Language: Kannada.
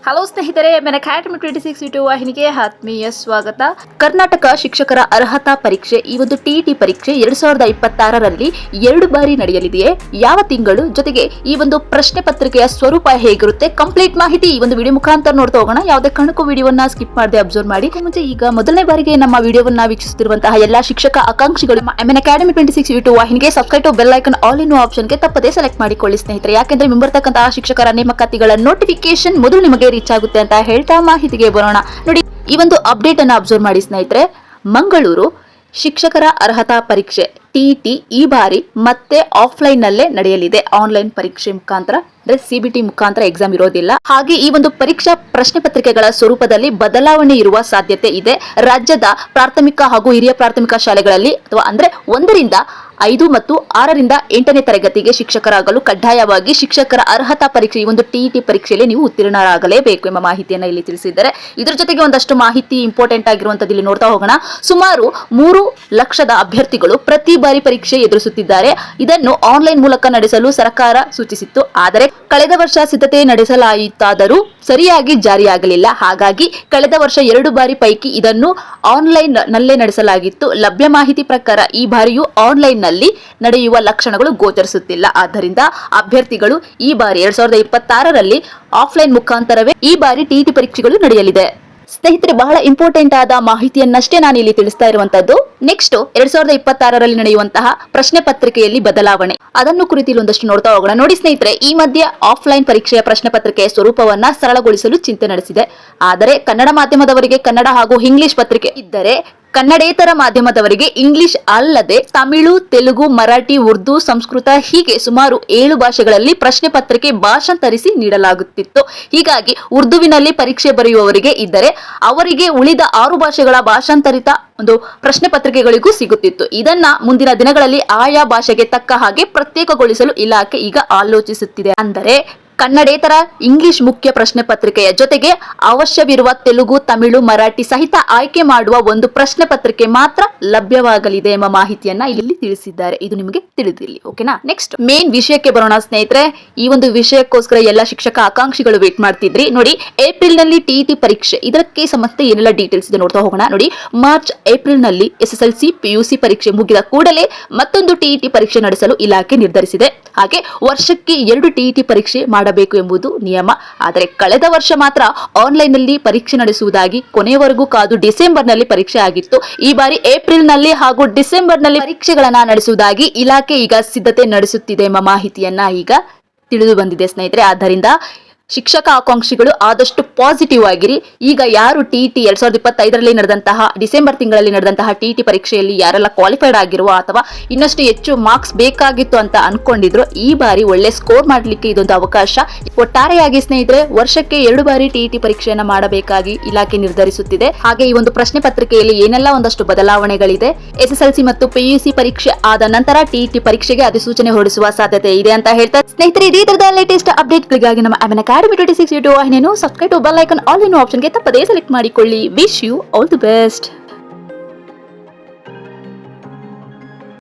ಹಲೋ ಸ್ನೇಹಿತರೆ, ನನ್ನ ಅಕಾಡೆಮಿ 26 ಯೂಟ್ಯೂಬ್ ವಾಹಿನಿಗೆ ಆತ್ಮೀಯ ಸ್ವಾಗತ. ಕರ್ನಾಟಕ ಶಿಕ್ಷಕರ ಅರ್ಹತಾ ಪರೀಕ್ಷೆ ಈ ಒಂದು ಟಿಇಟಿ ಪರೀಕ್ಷೆ 2026ರಲ್ಲಿ 2 ಬಾರಿ ನಡೆಯಲಿದೆಯೇ, ಯಾವ ತಿಂಗಳು, ಜೊತೆಗೆ ಈ ಒಂದು ಪ್ರಶ್ನೆ ಪತ್ರಿಕೆಯ ಸ್ವರೂಪ ಹೇಗಿರುತ್ತೆ, ಕಂಪ್ಲೀಟ್ ಮಾಹಿತಿ ಈ ಒಂದು ವಿಡಿಯೋ ಮುಖಾಂತರ ನೋಡ್ತಾ ಹೋಗೋಣ. ಯಾವುದೇ ಕಾರಣಕ್ಕೂ ವಿಡಿಯೋವನ್ನ ಸ್ಕಿಪ್ ಮಾಡದೆ ಅಬ್ಸರ್ವ್ ಮಾಡಿ. ಮುಂಚೆ ಈಗ ಮೊದಲನೇ ಬಾರಿಗೆ ನಮ್ಮ ವಿಡಿಯೋವನ್ನ ವೀಕ್ಷಿಸುತ್ತಿರುವಂತಹ ಎಲ್ಲಾ ಶಿಕ್ಷಕ ಆಕಾಂಕ್ಷಿಗಳು ನನ್ನ ಅಕಾಡೆಮಿ 26 ಯೂಟ್ಯೂಬ್ ವಾಹಿನಿಗೆ subscribe to bell icon all in ಆಪ್ಷನ್ಗೆ ತಪ್ಪದೇ ಸೆಲೆಕ್ಟ್ ಮಾಡಿಕೊಳ್ಳಿ ಸ್ನೇಹಿತರೆ. ಯಾಕೆಂದ್ರೆ ಮುಂಬರ್ತಕ್ಕಂತಹ ಶಿಕ್ಷಕರ ನೇಮಕಾತಿಗಳ ನೋಟಿಫಿಕೇಶನ್ ಮೊದಲು ನಿಮಗೆ ರೀಚ್ ಆಗುತ್ತೆ ಅಂತ ಹೇಳ್ತಾ ಮಾಹಿತಿಗೆ ಬರೋಣ. ನೋಡಿ, ಈ ಒಂದು ಅಪ್ಡೇಟ್ ಅನ್ನು ಅಬ್ಸರ್ವ್ ಮಾಡಿ ಸ್ನೇಹಿತರೆ. ಮಂಗಳೂರು ಶಿಕ್ಷಕರ ಅರ್ಹತಾ ಪರೀಕ್ಷೆ ಟಿಇಟಿ ಈ ಬಾರಿ ಮತ್ತೆ ಆಫ್ಲೈನ್ ನಲ್ಲೇ ನಡೆಯಲಿದೆ. ಆನ್ಲೈನ್ ಪರೀಕ್ಷೆ ಮುಖಾಂತರ ಅಂದ್ರೆ ಸಿಬಿಟಿ ಮುಖಾಂತರ ಎಕ್ಸಾಮ್ ಇರೋದಿಲ್ಲ. ಹಾಗೆ ಈ ಒಂದು ಪರೀಕ್ಷಾ ಪ್ರಶ್ನೆ ಪತ್ರಿಕೆಗಳ ಸ್ವರೂಪದಲ್ಲಿ ಬದಲಾವಣೆ ಇರುವ ಸಾಧ್ಯತೆ ಇದೆ. ರಾಜ್ಯದ ಪ್ರಾಥಮಿಕ ಹಾಗೂ ಹಿರಿಯ ಪ್ರಾಥಮಿಕ ಶಾಲೆಗಳಲ್ಲಿ ಅಥವಾ ಅಂದ್ರೆ 1ರಿಂದ 5 ಮತ್ತು 6ರಿಂದ 8ನೇ ತರಗತಿಗೆ ಶಿಕ್ಷಕರಾಗಲು ಕಡ್ಡಾಯವಾಗಿ ಶಿಕ್ಷಕರ ಅರ್ಹತಾ ಪರೀಕ್ಷೆ ಈ ಒಂದು ಟಿಇಟಿ ಪರೀಕ್ಷೆಯಲ್ಲಿ ನೀವು ಉತ್ತೀರ್ಣರಾಗಲೇಬೇಕು ಎಂಬ ಮಾಹಿತಿಯನ್ನು ಇಲ್ಲಿ ತಿಳಿಸಿದ್ದಾರೆ. ಇದರ ಜೊತೆಗೆ ಒಂದಷ್ಟು ಮಾಹಿತಿ ಇಂಪಾರ್ಟೆಂಟ್ ಆಗಿರುವಂತದ್ದು ಇಲ್ಲಿ ನೋಡ್ತಾ ಹೋಗೋಣ. ಸುಮಾರು 3 ಲಕ್ಷದ ಅಭ್ಯರ್ಥಿಗಳು ಪ್ರತಿ ಬಾರಿ ಪರೀಕ್ಷೆ ಎದುರಿಸುತ್ತಿದ್ದಾರೆ. ಇದನ್ನು ಆನ್ಲೈನ್ ಮೂಲಕ ನಡೆಸಲು ಸರ್ಕಾರ ಸೂಚಿಸಿತ್ತು. ಆದರೆ ಕಳೆದ ವರ್ಷ ಸಿದ್ಧತೆ ನಡೆಸಲಾಯಿತಾದರೂ ಸರಿಯಾಗಿ ಜಾರಿಯಾಗಲಿಲ್ಲ. ಹಾಗಾಗಿ ಕಳೆದ ವರ್ಷ 2 ಬಾರಿ ಪೈಕಿ ಇದನ್ನು ಆನ್ಲೈನ್ ನಲ್ಲೇ ನಡೆಸಲಾಗಿತ್ತು. ಲಭ್ಯ ಮಾಹಿತಿ ಪ್ರಕಾರ ಈ ಬಾರಿಯೂ ಆನ್ಲೈನ್ ನಲ್ಲಿ ನಡೆಯುವ ಲಕ್ಷಣಗಳು ಗೋಚರಿಸುತ್ತಿಲ್ಲ. ಆದ್ದರಿಂದ ಅಭ್ಯರ್ಥಿಗಳು ಈ ಬಾರಿ 2026ರಲ್ಲಿ ಆಫ್ಲೈನ್ ಮುಖಾಂತರವೇ ಈ ಬಾರಿ ಟಿಇಟಿ ಪರೀಕ್ಷೆಗಳು ನಡೆಯಲಿದೆ. ಸ್ನೇಹಿತರೆ, ಬಹಳ ಇಂಪಾರ್ಟೆಂಟ್ ಆದ ಮಾಹಿತಿಯನ್ನಷ್ಟೇ ನಾನು ಇಲ್ಲಿ ತಿಳಿಸ್ತಾ ಇರುವಂತದ್ದು. ನೆಕ್ಸ್ಟ್ 2026ರಲ್ಲಿ ನಡೆಯುವಂತಹ ಪ್ರಶ್ನೆ ಪತ್ರಿಕೆಯಲ್ಲಿ ಬದಲಾವಣೆ, ಅದನ್ನು ಕುರಿತು ಒಂದಷ್ಟು ನೋಡ್ತಾ ಹೋಗೋಣ. ನೋಡಿ ಸ್ನೇಹಿತರೆ, ಈ ಮಧ್ಯೆ ಆಫ್ಲೈನ್ ಪರೀಕ್ಷೆಯ ಪ್ರಶ್ನೆ ಪತ್ರಿಕೆಯ ಸ್ವರೂಪವನ್ನ ಸರಳಗೊಳಿಸಲು ಚಿಂತೆ ನಡೆಸಿದೆ. ಆದರೆ ಕನ್ನಡ ಮಾಧ್ಯಮದವರಿಗೆ ಕನ್ನಡ ಹಾಗೂ ಇಂಗ್ಲಿಷ್ ಪತ್ರಿಕೆ ಇದ್ದರೆ, ಕನ್ನಡೇತರ ಮಾಧ್ಯಮದವರಿಗೆ ಇಂಗ್ಲಿಷ್ ಅಲ್ಲದೆ ತಮಿಳು, ತೆಲುಗು, ಮರಾಠಿ, ಉರ್ದು, ಸಂಸ್ಕೃತ ಹೀಗೆ ಸುಮಾರು 7 ಭಾಷೆಗಳಲ್ಲಿ ಪ್ರಶ್ನೆ ಪತ್ರಿಕೆ ಭಾಷಾಂತರಿಸಿ ನೀಡಲಾಗುತ್ತಿತ್ತು. ಹೀಗಾಗಿ ಉರ್ದುವಿನಲ್ಲಿ ಪರೀಕ್ಷೆ ಬರೆಯುವವರಿಗೆ ಇದ್ದರೆ ಅವರಿಗೆ ಉಳಿದ 6 ಭಾಷೆಗಳ ಭಾಷಾಂತರಿತ ಒಂದು ಪ್ರಶ್ನೆ ಪತ್ರಿಕೆಗಳಿಗೂ ಸಿಗುತ್ತಿತ್ತು. ಇದನ್ನ ಮುಂದಿನ ದಿನಗಳಲ್ಲಿ ಆಯಾ ಭಾಷೆಗೆ ತಕ್ಕ ಹಾಗೆ ಪ್ರತ್ಯೇಕಗೊಳಿಸಲು ಇಲಾಖೆ ಈಗ ಆಲೋಚಿಸುತ್ತಿದೆ. ಅಂದರೆ ಕನ್ನಡೇತರ ಇಂಗ್ಲಿಷ್ ಮುಖ್ಯ ಪ್ರಶ್ನೆ ಪತ್ರಿಕೆಯ ಜೊತೆಗೆ ಅವಶ್ಯವಿರುವ ತೆಲುಗು, ತಮಿಳು, ಮರಾಠಿ ಸಹಿತ ಆಯ್ಕೆ ಮಾಡುವ ಒಂದು ಪ್ರಶ್ನೆ ಪತ್ರಿಕೆ ಮಾತ್ರ ಲಭ್ಯವಾಗಲಿದೆ ಎಂಬ ಮಾಹಿತಿಯನ್ನ ಇಲ್ಲಿ ತಿಳಿಸಿದ್ದಾರೆ. ಇದು ನಿಮಗೆ ತಿಳಿದಿರಲಿ, ಓಕೆನಾ. ನೆಕ್ಸ್ಟ್ ಮೇನ್ ವಿಷಯಕ್ಕೆ ಬರೋಣ ಸ್ನೇಹಿತರೆ. ಈ ಒಂದು ವಿಷಯಕ್ಕೋಸ್ಕರ ಎಲ್ಲ ಶಿಕ್ಷಕ ಆಕಾಂಕ್ಷಿಗಳು ವೇಟ್ ಮಾಡ್ತಿದ್ರಿ. ನೋಡಿ, ಏಪ್ರಿಲ್ ನಲ್ಲಿ ಟಿಇಟಿ ಪರೀಕ್ಷೆ, ಇದಕ್ಕೆ ಸಂಬಂಧ ಏನೆಲ್ಲ ಡೀಟೇಲ್ಸ್ ಇದೆ ನೋಡ್ತಾ ಹೋಗೋಣ. ನೋಡಿ, ಮಾರ್ಚ್ ಏಪ್ರಿಲ್ ನಲ್ಲಿ SSLC PUC ಪರೀಕ್ಷೆ ಮುಗಿದ ಕೂಡಲೇ ಮತ್ತೊಂದು ಟಿಇಟಿ ಪರೀಕ್ಷೆ ನಡೆಸಲು ಇಲಾಖೆ ನಿರ್ಧರಿಸಿದೆ. ಹಾಗೆ ವರ್ಷಕ್ಕೆ 2 ಟಿಇಟಿ ಪರೀಕ್ಷೆ ಮಾಡಬೇಕು ಎಂಬುದು ನಿಯಮ. ಆದರೆ ಕಳೆದ ವರ್ಷ ಮಾತ್ರ ಆನ್ಲೈನ್ ನಲ್ಲಿ ಪರೀಕ್ಷೆ ನಡೆಸುವುದಾಗಿ ಕೊನೆಯವರೆಗೂ ಕಾದು ಡಿಸೆಂಬರ್ ನಲ್ಲಿ ಪರೀಕ್ಷೆ ಆಗಿತ್ತು. ಈ ಬಾರಿ ಏಪ್ರಿಲ್ ನಲ್ಲಿ ಹಾಗೂ ಡಿಸೆಂಬರ್ ನಲ್ಲಿ ಪರೀಕ್ಷೆಗಳನ್ನ ನಡೆಸುವುದಾಗಿ ಇಲಾಖೆ ಈಗ ಸಿದ್ಧತೆ ನಡೆಸುತ್ತಿದೆ ಎಂಬ ಮಾಹಿತಿಯನ್ನ ಈಗ ತಿಳಿದು ಬಂದಿದೆ ಸ್ನೇಹಿತರೆ. ಆದ್ದರಿಂದ ಶಿಕ್ಷಕ ಆಕಾಂಕ್ಷಿಗಳು ಆದಷ್ಟು ಪಾಸಿಟಿವ್ ಆಗಿರಿ. ಈಗ ಯಾರು ಟಿಇಟಿ 2025ರಲ್ಲಿ ನಡೆದಂತಹ ಡಿಸೆಂಬರ್ ತಿಂಗಳಲ್ಲಿ ನಡೆದಂತಹ ಟಿಇಟಿ ಪರೀಕ್ಷೆಯಲ್ಲಿ ಯಾರೆಲ್ಲ ಕ್ವಾಲಿಫೈಡ್ ಆಗಿರುವ ಅಥವಾ ಇನ್ನಷ್ಟು ಹೆಚ್ಚು ಮಾರ್ಕ್ಸ್ ಬೇಕಾಗಿತ್ತು ಅಂತ ಅನ್ಕೊಂಡಿದ್ರು, ಈ ಬಾರಿ ಒಳ್ಳೆ ಸ್ಕೋರ್ ಮಾಡಲಿಕ್ಕೆ ಇದೊಂದು ಅವಕಾಶ. ಒಟ್ಟಾರೆಯಾಗಿ ಸ್ನೇಹಿತರೆ, ವರ್ಷಕ್ಕೆ 2 ಬಾರಿ ಟಿಇಟಿ ಪರೀಕ್ಷೆಯನ್ನ ಮಾಡಬೇಕಾಗಿ ಇಲಾಖೆ ನಿರ್ಧರಿಸುತ್ತಿದೆ. ಹಾಗೆ ಈ ಒಂದು ಪ್ರಶ್ನೆ ಪತ್ರಿಕೆಯಲ್ಲಿ ಏನೆಲ್ಲ ಒಂದಷ್ಟು ಬದಲಾವಣೆಗಳಿದೆ, SSLC ಮತ್ತು PUC ಪರೀಕ್ಷೆ ಆದ ನಂತರ ಟಿಇಟಿ ಪರೀಕ್ಷೆಗೆ ಅಧಿಸೂಚನೆ ಹೊರಡಿಸುವ ಸಾಧ್ಯತೆ ಇದೆ ಅಂತ ಹೇಳ್ತಾರೆ. ಸ್ನೇಹಿತರೆ, ಇದೇ ತರದ ಲೇಟೆಸ್ಟ್ ಅಪ್ಡೇಟ್ಗಳಿಗಾಗಿ ನಮ್ಮ ಅಕಾಡೆಮಿ 26 ಯೂಟ್ಯೂಬ್ ವಾಹಿನಿಯನ್ನು subscribe to bell icon all in ಆಪ್ಷನ್ಗೆ ತಪ್ಪದೇ ಸೆಲೆಕ್ಟ್ ಮಾಡಿಕೊಳ್ಳಿ. Wish you all the best.